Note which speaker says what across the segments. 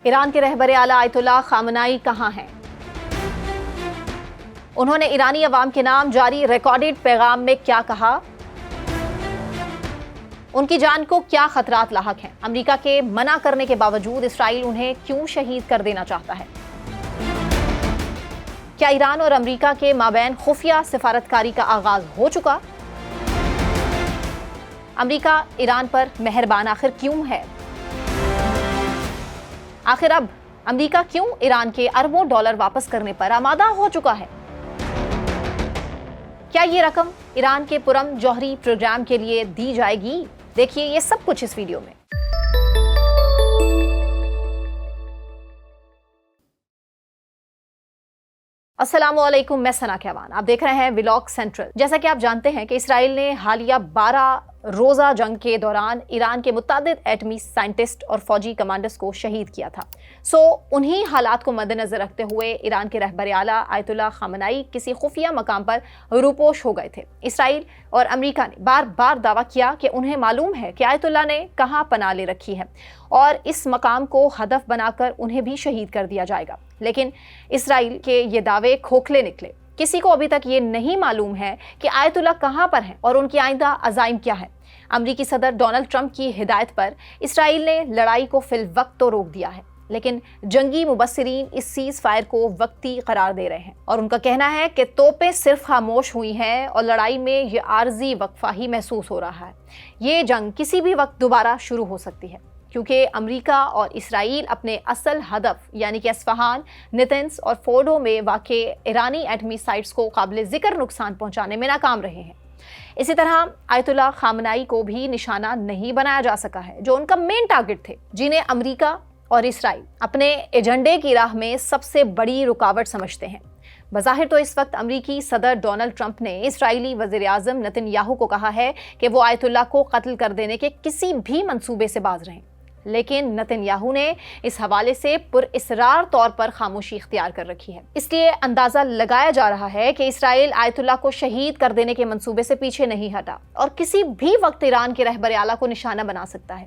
Speaker 1: ایران کے رہبر اعلیٰ آیت اللہ خامنائی کہاں ہیں؟ انہوں نے ایرانی عوام کے نام جاری ریکارڈڈ پیغام میں کیا کہا؟ ان کی جان کو کیا خطرات لاحق ہیں؟ امریکہ کے منع کرنے کے باوجود اسرائیل انہیں کیوں شہید کر دینا چاہتا ہے؟ کیا ایران اور امریکہ کے مابین خفیہ سفارتکاری کا آغاز ہو چکا؟ امریکہ ایران پر مہربان آخر کیوں ہے؟ آخر اب امریکہ کیوں ایران کے اربوں ڈالر واپس کرنے پر آمادہ ہو چکا ہے؟ کیا یہ رقم ایران کے پرم جوہری پروگرام کے لیے دی جائے گی؟ دیکھیے یہ سب کچھ اس ویڈیو میں۔ السلام علیکم، میں ثنا کیوان، آپ دیکھ رہے ہیں ولاگ سینٹرل۔ جیسا کہ آپ جانتے ہیں کہ اسرائیل نے حالیہ 12 روزہ جنگ کے دوران ایران کے متعدد ایٹمی سائنٹسٹ اور فوجی کمانڈرز کو شہید کیا تھا۔ انہی حالات کو مد نظر رکھتے ہوئے ایران کے رہبر اعلیٰ آیت اللہ خامنائی کسی خفیہ مقام پر روپوش ہو گئے تھے۔ اسرائیل اور امریکہ نے بار بار دعویٰ کیا کہ انہیں معلوم ہے کہ آیت اللہ نے کہاں پناہ لے رکھی ہے اور اس مقام کو ہدف بنا کر انہیں بھی شہید کر دیا جائے گا، لیکن اسرائیل کے یہ دعوے کھوکھلے نکلے۔ کسی کو ابھی تک یہ نہیں معلوم ہے کہ آیت اللہ کہاں پر ہیں اور ان کی آئندہ عزائم کیا ہے۔ امریکی صدر ڈونلڈ ٹرمپ کی ہدایت پر اسرائیل نے لڑائی کو فی الوقت تو روک دیا ہے، لیکن جنگی مبصرین اس سیز فائر کو وقتی قرار دے رہے ہیں اور ان کا کہنا ہے کہ توپیں صرف خاموش ہوئی ہیں اور لڑائی میں یہ عارضی وقفہ ہی محسوس ہو رہا ہے۔ یہ جنگ کسی بھی وقت دوبارہ شروع ہو سکتی ہے، کیونکہ امریکہ اور اسرائیل اپنے اصل ہدف یعنی کہ اصفہان، نتنز اور فورڈو میں واقع ایرانی ایٹمی سائٹس کو قابل ذکر نقصان پہنچانے میں ناکام رہے ہیں۔ اسی طرح آیت اللہ خامنائی کو بھی نشانہ نہیں بنایا جا سکا ہے، جو ان کا مین ٹارگٹ تھے، جنہیں امریکہ اور اسرائیل اپنے ایجنڈے کی راہ میں سب سے بڑی رکاوٹ سمجھتے ہیں۔ بظاہر تو اس وقت امریکی صدر ڈونلڈ ٹرمپ نے اسرائیلی وزیر اعظم نتن یاہو کو کہا ہے کہ وہ آیت اللہ کو قتل کر دینے کے کسی بھی منصوبے سے باز رہیں، لیکن نتن یاہو نے اس حوالے سے پر اصرار طور پر خاموشی اختیار کر رکھی ہے۔ اس لیے اندازہ لگایا جا رہا ہے کہ اسرائیل آیت اللہ کو شہید کر دینے کے منصوبے سے پیچھے نہیں ہٹا اور کسی بھی وقت ایران کے رہبر اعلیٰ کو نشانہ بنا سکتا ہے۔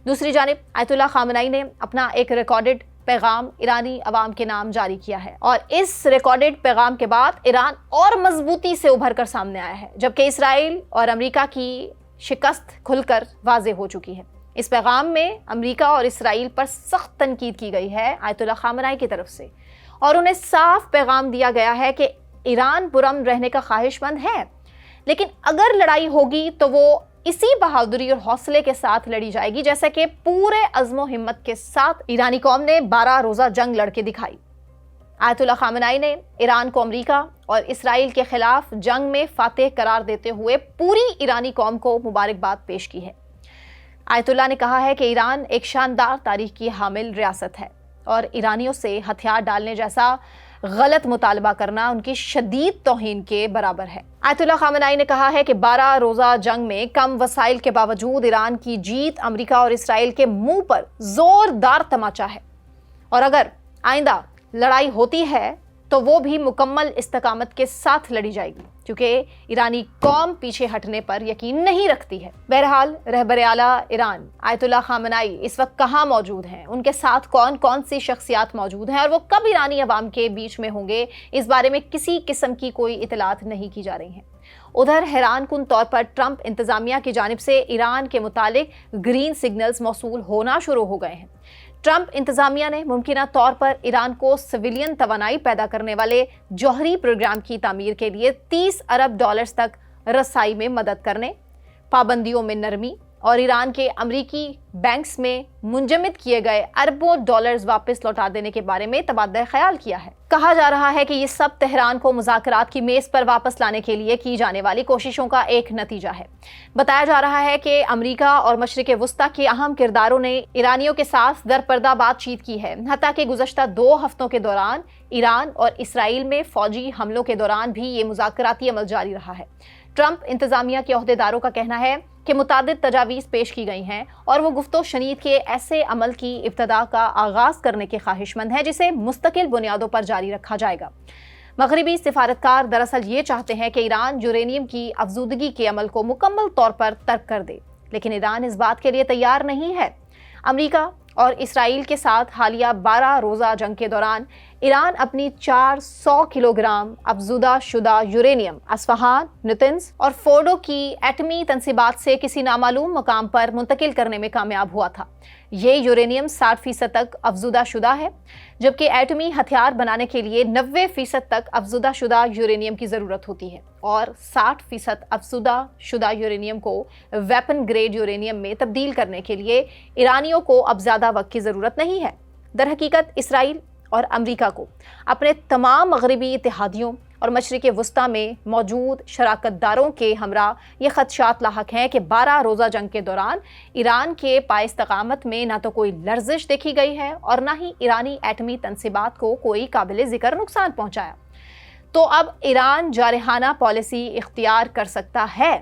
Speaker 1: دوسری جانب آیت اللہ خامنائی نے اپنا ایک ریکارڈڈ پیغام ایرانی عوام کے نام جاری کیا ہے اور اس ریکارڈڈ پیغام کے بعد ایران اور مضبوطی سے ابھر کر سامنے آیا ہے، جبکہ اسرائیل اور امریکہ کی شکست کھل کر واضح ہو چکی ہے۔ اس پیغام میں امریکہ اور اسرائیل پر سخت تنقید کی گئی ہے آیت اللہ خامنائی کی طرف سے، اور انہیں صاف پیغام دیا گیا ہے کہ ایران پرامن رہنے کا خواہش مند ہے، لیکن اگر لڑائی ہوگی تو وہ اسی بہادری اور حوصلے کے ساتھ لڑی جائے گی جیسے کہ پورے عزم و ہمت کے ساتھ ایرانی قوم نے 12 روزہ جنگ لڑ کے دکھائی۔ آیت اللہ خامنائی نے ایران کو امریکہ اور اسرائیل کے خلاف جنگ میں فاتح قرار دیتے ہوئے پوری ایرانی قوم کو مبارکباد پیش کی ہے۔ آیت اللہ نے کہا ہے کہ ایران ایک شاندار تاریخ کی حامل ریاست ہے اور ایرانیوں سے ہتھیار ڈالنے جیسا غلط مطالبہ کرنا ان کی شدید توہین کے برابر ہے۔ آیت اللہ خامنائی نے کہا ہے کہ 12 روزہ جنگ میں کم وسائل کے باوجود ایران کی جیت امریکہ اور اسرائیل کے منہ پر زوردار تماچا ہے، اور اگر آئندہ لڑائی ہوتی ہے تو وہ بھی مکمل استقامت کے ساتھ لڑی جائے گی، کیونکہ ایرانی قوم پیچھے ہٹنے پر یقین نہیں رکھتی ہے۔ بہرحال رہبر اعلیٰ ایران آیت اللہ خامنائی اس وقت کہاں موجود ہیں، ان کے ساتھ کون کون سی شخصیات موجود ہیں اور وہ کب ایرانی عوام کے بیچ میں ہوں گے، اس بارے میں کسی قسم کی کوئی اطلاعات نہیں کی جا رہی ہیں۔ ادھر حیران کن طور پر ٹرمپ انتظامیہ کی جانب سے ایران کے متعلق گرین سگنلز موصول ہونا شروع ہو گئے ہیں۔ ٹرمپ انتظامیہ نے ممکنہ طور پر ایران کو سویلین توانائی پیدا کرنے والے جوہری پروگرام کی تعمیر کے لیے 30 ارب ڈالرز تک رسائی میں مدد کرنے، پابندیوں میں نرمی اور ایران کے امریکی بینکس میں منجمد کیے گئے اربوں ڈالرز واپس لوٹا دینے کے بارے میں تبادلہ خیال کیا ہے۔ کہا جا رہا ہے کہ یہ سب تہران کو مذاکرات کی میز پر واپس لانے کے لیے کی جانے والی کوششوں کا ایک نتیجہ ہے۔ بتایا جا رہا ہے کہ امریکہ اور مشرق وسطیٰ کے اہم کرداروں نے ایرانیوں کے ساتھ درپردہ بات چیت کی ہے، حتیٰ کہ گزشتہ 2 ہفتوں کے دوران ایران اور اسرائیل میں فوجی حملوں کے دوران بھی یہ مذاکراتی عمل جاری رہا ہے۔ ٹرمپ انتظامیہ کے عہدیداروں کا کہنا ہے کہ متعدد تجاویز پیش کی گئی ہیں اور وہ گفت و شنید کے ایسے عمل کی ابتدا کا آغاز کرنے کے خواہش مند ہے جسے مستقل بنیادوں پر جاری رکھا جائے گا۔ مغربی سفارتکار دراصل یہ چاہتے ہیں کہ ایران یورینیم کی افزودگی کے عمل کو مکمل طور پر ترک کر دے، لیکن ایران اس بات کے لیے تیار نہیں ہے۔ امریکہ اور اسرائیل کے ساتھ حالیہ 12 روزہ جنگ کے دوران ایران اپنی 400 کلو گرام افزودہ شدہ یورینیم اصفہان، نتنز اور فورڈو کی ایٹمی تنصیبات سے کسی نامعلوم مقام پر منتقل کرنے میں کامیاب ہوا تھا۔ یہ یورینیم 60% تک افزودہ شدہ ہے، جبکہ ایٹمی ہتھیار بنانے کے لیے 90% تک افزودہ شدہ یورینیم کی ضرورت ہوتی ہے، اور 60% افزودہ شدہ یورینیم کو ویپن گریڈ یورینیم میں تبدیل کرنے کے لیے ایرانیوں کو اب زیادہ وقت کی ضرورت نہیں ہے۔ در حقیقت اسرائیل اور امریکہ کو اپنے تمام مغربی اتحادیوں اور مشرق وسطیٰ میں موجود شراکت داروں کے ہمراہ یہ خدشات لاحق ہیں کہ 12 روزہ جنگ کے دوران ایران کے پائے استقامت میں نہ تو کوئی لرزش دیکھی گئی ہے اور نہ ہی ایرانی ایٹمی تنصیبات کو کوئی قابل ذکر نقصان پہنچایا۔ تو اب ایران جارحانہ پالیسی اختیار کر سکتا ہے،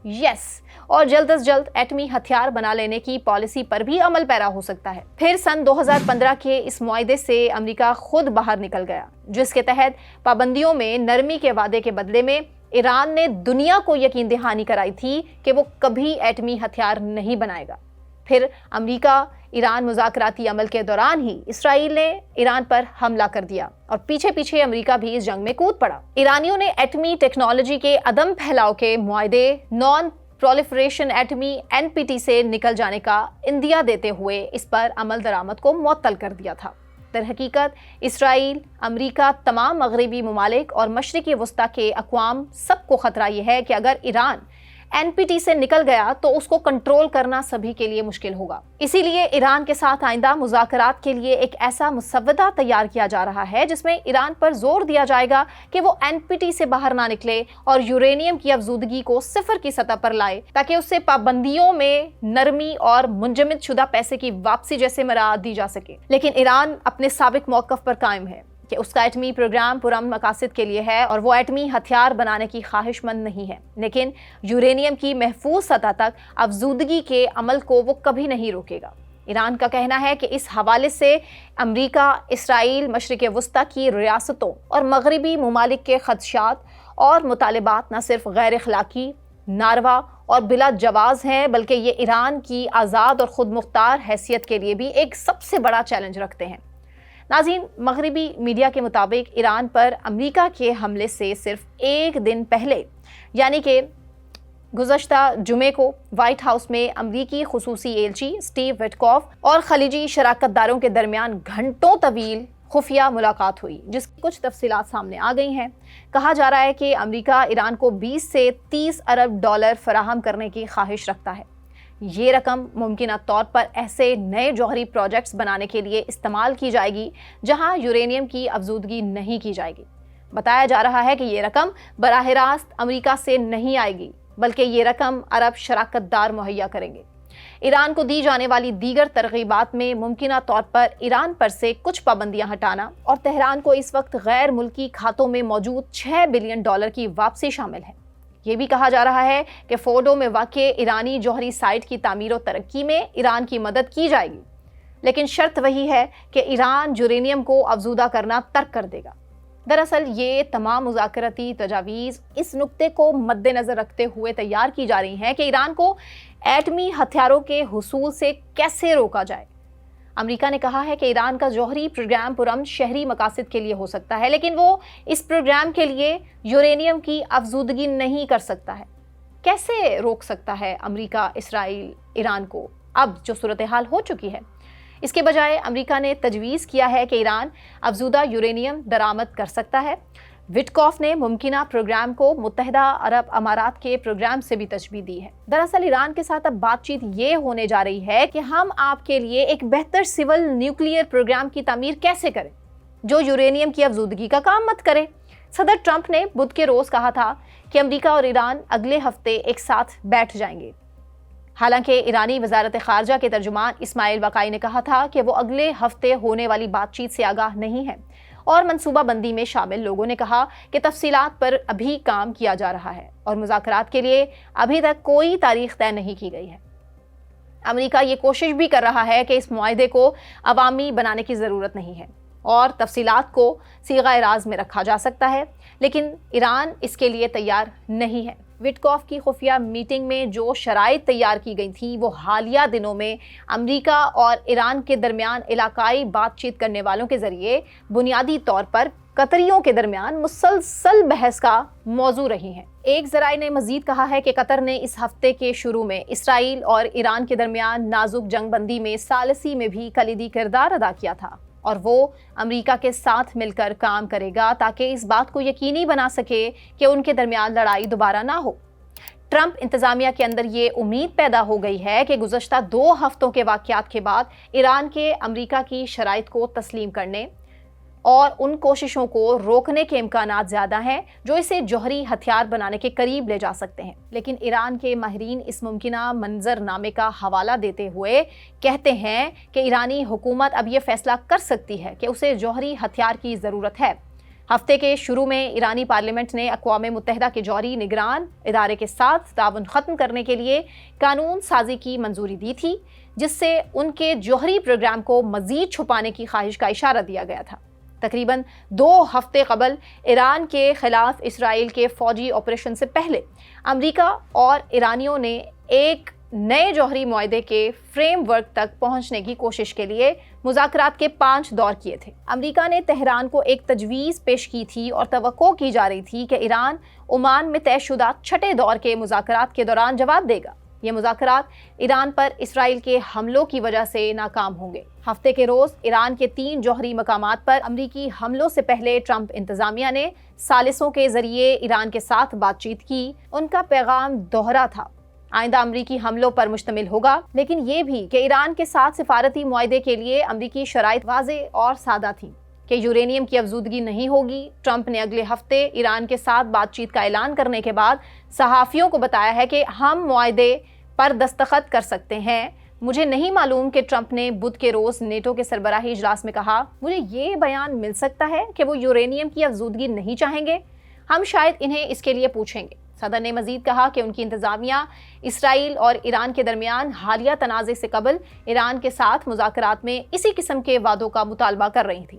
Speaker 1: یس، اور جلد از جلد ایٹمی ہتھیار بنا لینے کی پالیسی پر بھی عمل پیرا ہو سکتا ہے۔ پھر سن 2015 کے اس معاہدے سے امریکہ خود باہر نکل گیا، جس کے تحت پابندیوں میں نرمی کے وعدے کے بدلے میں ایران نے دنیا کو یقین دہانی کرائی تھی کہ وہ کبھی ایٹمی ہتھیار نہیں بنائے گا۔ پھر امریکہ ایران مذاکراتی عمل کے دوران ہی اسرائیل نے ایران پر حملہ کر دیا اور پیچھے پیچھے امریکہ بھی اس جنگ میں کود پڑا۔ ایرانیوں نے ایٹمی ٹیکنالوجی کے عدم پھیلاؤ کے معاہدے نان پرولیفریشن ایٹمی NPT سے نکل جانے کا اندیا دیتے ہوئے اس پر عمل درآمد کو معطل کر دیا تھا۔ در حقیقت اسرائیل، امریکہ، تمام مغربی ممالک اور مشرقی وسطیٰ کے اقوام سب کو خطرہ یہ ہے کہ اگر ایران NPT سے نکل گیا تو اس کو کنٹرول کرنا سبھی کے لیے مشکل ہوگا۔ اسی لیے ایران کے ساتھ آئندہ مذاکرات کے لیے ایک ایسا مسودہ تیار کیا جا رہا ہے جس میں ایران پر زور دیا جائے گا کہ وہ NPT سے باہر نہ نکلے اور یورینیم کی افزودگی کو صفر کی سطح پر لائے، تاکہ اس سے پابندیوں میں نرمی اور منجمد شدہ پیسے کی واپسی جیسے مراعات دی جا سکے۔ لیکن ایران اپنے سابق موقف پر قائم ہے کہ اس کا ایٹمی پروگرام پرامن مقاصد کے لیے ہے اور وہ ایٹمی ہتھیار بنانے کی خواہش مند نہیں ہے، لیکن یورینیم کی محفوظ سطح تک افزودگی کے عمل کو وہ کبھی نہیں روکے گا۔ ایران کا کہنا ہے کہ اس حوالے سے امریکہ، اسرائیل، مشرق وسطیٰ کی ریاستوں اور مغربی ممالک کے خدشات اور مطالبات نہ صرف غیر اخلاقی، ناروا اور بلا جواز ہیں، بلکہ یہ ایران کی آزاد اور خود مختار حیثیت کے لیے بھی ایک سب سے بڑا چیلنج رکھتے ہیں۔ ناظرین، مغربی میڈیا کے مطابق ایران پر امریکہ کے حملے سے صرف ایک دن پہلے، یعنی کہ گزشتہ جمعے کو وائٹ ہاؤس میں امریکی خصوصی ایلچی اسٹیو وٹکوف اور خلیجی شراکت داروں کے درمیان گھنٹوں طویل خفیہ ملاقات ہوئی، جس کی کچھ تفصیلات سامنے آ گئی ہیں۔ کہا جا رہا ہے کہ امریکہ ایران کو 20 سے 30 ارب ڈالر فراہم کرنے کی خواہش رکھتا ہے۔ یہ رقم ممکنہ طور پر ایسے نئے جوہری پروجیکٹس بنانے کے لیے استعمال کی جائے گی جہاں یورینیم کی افزودگی نہیں کی جائے گی۔ بتایا جا رہا ہے کہ یہ رقم براہ راست امریکہ سے نہیں آئے گی، بلکہ یہ رقم عرب شراکت دار مہیا کریں گے۔ ایران کو دی جانے والی دیگر ترغیبات میں ممکنہ طور پر ایران پر سے کچھ پابندیاں ہٹانا اور تہران کو اس وقت غیر ملکی کھاتوں میں موجود 6 بلین ڈالر کی واپسی شامل ہے۔ یہ بھی کہا جا رہا ہے کہ فورڈو میں واقع ایرانی جوہری سائٹ کی تعمیر و ترقی میں ایران کی مدد کی جائے گی، لیکن شرط وہی ہے کہ ایران یورینیم کو افزودہ کرنا ترک کر دے گا۔ دراصل یہ تمام مذاکراتی تجاویز اس نقطے کو مد نظر رکھتے ہوئے تیار کی جا رہی ہیں کہ ایران کو ایٹمی ہتھیاروں کے حصول سے کیسے روکا جائے۔ امریکہ نے کہا ہے کہ ایران کا جوہری پروگرام پرامن شہری مقاصد کے لیے ہو سکتا ہے، لیکن وہ اس پروگرام کے لیے یورینیم کی افزودگی نہیں کر سکتا ہے۔ کیسے روک سکتا ہے امریکہ اسرائیل ایران کو، اب جو صورتحال ہو چکی ہے؟ اس کے بجائے امریکہ نے تجویز کیا ہے کہ ایران افزودہ یورینیم درآمد کر سکتا ہے۔ وٹکوف نے ممکنہ پروگرام کو متحدہ عرب امارات کے پروگرام سے بھی تشبیہ دی ہے۔ دراصل ایران کے ساتھ اب بات چیت یہ ہونے جا رہی ہے کہ ہم آپ کے لیے ایک بہتر سول نیوکلیئر پروگرام کی تعمیر کیسے کریں جو یورینیم کی افزودگی کا کام مت کرے۔ صدر ٹرمپ نے بدھ کے روز کہا تھا کہ امریکہ اور ایران اگلے ہفتے ایک ساتھ بیٹھ جائیں گے۔ حالانکہ ایرانی وزارت خارجہ کے ترجمان اسماعیل واقعی نے کہا تھا کہ وہ اگلے ہفتے ہونے والی بات چیت سے آگاہ نہیں ہے، اور منصوبہ بندی میں شامل لوگوں نے کہا کہ تفصیلات پر ابھی کام کیا جا رہا ہے اور مذاکرات کے لیے ابھی تک کوئی تاریخ طے نہیں کی گئی ہے۔ امریکہ یہ کوشش بھی کر رہا ہے کہ اس معاہدے کو عوامی بنانے کی ضرورت نہیں ہے اور تفصیلات کو صیغہ راز میں رکھا جا سکتا ہے، لیکن ایران اس کے لیے تیار نہیں ہے۔ وٹکوف کی خفیہ میٹنگ میں جو شرائط تیار کی گئی تھی وہ حالیہ دنوں میں امریکہ اور ایران کے درمیان علاقائی بات چیت کرنے والوں کے ذریعے بنیادی طور پر قطریوں کے درمیان مسلسل بحث کا موضوع رہی ہیں۔ ایک ذرائع نے مزید کہا ہے کہ قطر نے اس ہفتے کے شروع میں اسرائیل اور ایران کے درمیان نازک جنگ بندی میں ثالثی میں بھی کلیدی کردار ادا کیا تھا اور وہ امریکہ کے ساتھ مل کر کام کرے گا تاکہ اس بات کو یقینی بنا سکے کہ ان کے درمیان لڑائی دوبارہ نہ ہو۔ ٹرمپ انتظامیہ کے اندر یہ امید پیدا ہو گئی ہے کہ گزشتہ 2 ہفتوں کے واقعات کے بعد ایران کے امریکہ کی شرائط کو تسلیم کرنے اور ان کوششوں کو روکنے کے امکانات زیادہ ہیں جو اسے جوہری ہتھیار بنانے کے قریب لے جا سکتے ہیں۔ لیکن ایران کے ماہرین اس ممکنہ منظر نامے کا حوالہ دیتے ہوئے کہتے ہیں کہ ایرانی حکومت اب یہ فیصلہ کر سکتی ہے کہ اسے جوہری ہتھیار کی ضرورت ہے۔ ہفتے کے شروع میں ایرانی پارلیمنٹ نے اقوام متحدہ کے جوہری نگران ادارے کے ساتھ تعاون ختم کرنے کے لیے قانون سازی کی منظوری دی تھی، جس سے ان کے جوہری پروگرام کو مزید چھپانے کی خواہش کا اشارہ دیا گیا تھا۔ تقریباً 2 ہفتے قبل ایران کے خلاف اسرائیل کے فوجی آپریشن سے پہلے امریکہ اور ایرانیوں نے ایک نئے جوہری معاہدے کے فریم ورک تک پہنچنے کی کوشش کے لیے مذاکرات کے 5 دور کیے تھے۔ امریکہ نے تہران کو ایک تجویز پیش کی تھی اور توقع کی جا رہی تھی کہ ایران عمان میں طے شدہ 6 دور کے مذاکرات کے دوران جواب دے گا۔ یہ مذاکرات ایران پر اسرائیل کے حملوں کی وجہ سے ناکام ہوں گے۔ ہفتے کے روز ایران کے 3 جوہری مقامات پر امریکی حملوں سے پہلے ٹرمپ انتظامیہ نے ثالثوں کے ذریعے ایران کے ساتھ بات چیت کی۔ ان کا پیغام دوہرا تھا، آئندہ امریکی حملوں پر مشتمل ہوگا، لیکن یہ بھی کہ ایران کے ساتھ سفارتی معاہدے کے لیے امریکی شرائط واضح اور سادہ تھیں کہ یورینیم کی افزودگی نہیں ہوگی۔ ٹرمپ نے اگلے ہفتے ایران کے ساتھ بات چیت کا اعلان کرنے کے بعد صحافیوں کو بتایا ہے کہ ہم معاہدے پر دستخط کر سکتے ہیں۔ مجھے نہیں معلوم کہ ٹرمپ نے بدھ کے روز نیٹو کے سربراہی اجلاس میں کہا، مجھے یہ بیان مل سکتا ہے کہ وہ یورینیم کی افزودگی نہیں چاہیں گے، ہم شاید انہیں اس کے لیے پوچھیں گے۔ صدر نے مزید کہا کہ ان کی انتظامیہ اسرائیل اور ایران کے درمیان حالیہ تنازع سے قبل ایران کے ساتھ مذاکرات میں اسی قسم کے وعدوں کا مطالبہ کر رہی تھی۔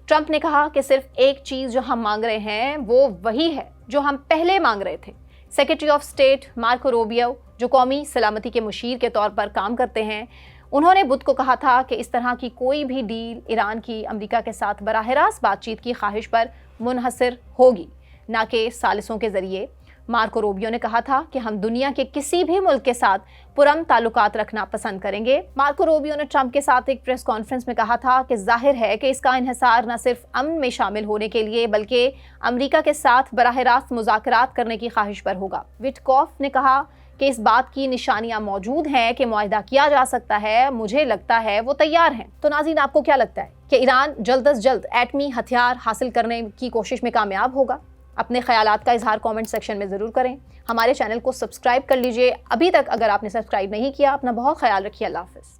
Speaker 1: ٹرمپ نے کہا کہ صرف ایک چیز جو ہم مانگ رہے ہیں وہ وہی ہے جو ہم پہلے مانگ رہے تھے۔ Secretary of state Marco Rubio, جو قومی سلامتی کے مشیر کے طور پر کام کرتے ہیں، انہوں نے بدھ کو کہا تھا کہ اس طرح کی کوئی بھی ڈیل ایران کی امریکہ کے ساتھ براہ راست بات چیت کی خواہش پر منحصر ہوگی، نہ کہ ثالثوں کے ذریعے۔ مارکو روبیو نے کہا تھا کہ ہم دنیا کے کسی بھی ملک کے ساتھ پرامن تعلقات رکھنا پسند کریں گے۔ مارکو روبیو نے ٹرمپ کے ساتھ ایک پریس کانفرنس میں کہا تھا کہ ظاہر ہے کہ اس کا انحصار نہ صرف امن میں شامل ہونے کے لیے بلکہ امریکہ کے ساتھ براہ راست مذاکرات کرنے کی خواہش پر ہوگا۔ وٹکوف نے کہا کہ اس بات کی نشانیاں موجود ہیں کہ معاہدہ کیا جا سکتا ہے، مجھے لگتا ہے وہ تیار ہیں۔ تو ناظرین، آپ کو کیا لگتا ہے کہ ایران جلد از جلد ایٹمی ہتھیار حاصل کرنے کی کوشش میں کامیاب ہوگا؟ اپنے خیالات کا اظہار کامنٹ سیکشن میں ضرور کریں۔ ہمارے چینل کو سبسکرائب کر لیجئے ابھی تک اگر آپ نے سبسکرائب نہیں کیا۔ اپنا بہت خیال رکھیے۔ اللہ حافظ۔